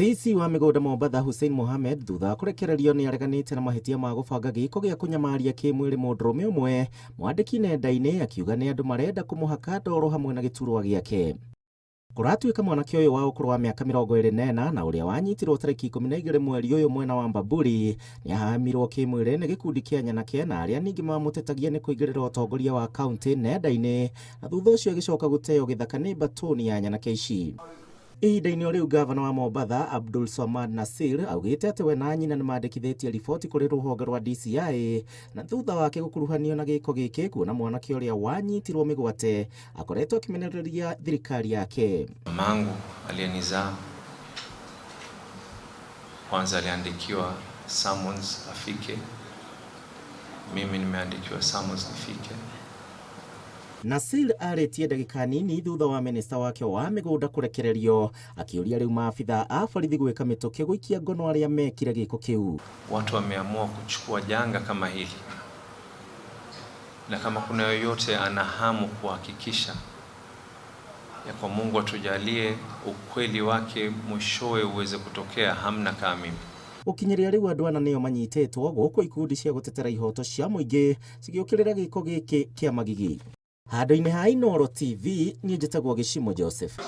Sisi wa mĩgũnda Mombatha Hussein Mohamed thutha kũrekererio nĩ areganĩte na mahĩtia ma gũbanga gĩko gĩa kũnyamaria kĩmwĩrĩ mũndũrũme ũmwe, mwandĩki nenda-inĩ akiuga nĩ andũ marenda kũmũhaka ndoro hamwe na gĩturwa gĩake. Kũratuĩka mwanake ũyũ wa ũkũrũ wa mĩaka 24 na ũrĩa wanyitirwo tarĩki 12 mweri ũyũ mwena wa Mbamburi nĩ ahamirwo kĩmwĩrĩ nĩ gĩkundi kĩa nyanake na arĩa ningĩ mamũtetagia nĩ kũingĩrĩra ũtongoria wa kaunti nenda-inĩ, na thutha ũcio agĩcoka gũteo gĩthaka nĩ mbatũni ya nyanake ici. Ihinda-inĩ o rĩu gavana wa Mombatha Abdul Swamad Nassir augĩte atĩ we na nyina nĩ mandĩkithĩtie riboti kũrĩ rũhonge rwa DCI na thutha wake gũkuruhanio na gĩko gĩkĩ kuona mwanake ũrĩa wanyitirwo mĩgwate akoretwo akĩmenereria thirikari yake. Mamangu aliyenizaa kwanza aliandikiwa summons afike, mimi nimeandikiwa summons nifike. Nassir arĩtie ndagĩka nini thutha wa minista wake wa mĩgũnda kũrekererio akĩũria rĩu maabitha a borithi gwĩka mĩtũkĩ gũikia ngono arĩa mekire gĩko kĩu. Watu wameamua kuchukua janga kama hili, na kama kuna yoyote ana hamu kuhakikisha ya kwa Mungu atujalie ukweli wake mwishowe uweze kutokea, hamna kama mimi. Ũkinyĩria rĩu andũ ana nĩo manyitĩtwo gũkũ ikundi cia gũtetera ihoto cia mũingĩ cigĩũkĩrĩra gĩko gĩkĩ kĩa magigi. Handũ-inĩ ha Inooro TV, niĩ njĩtagwo Gĩchimo Joseph.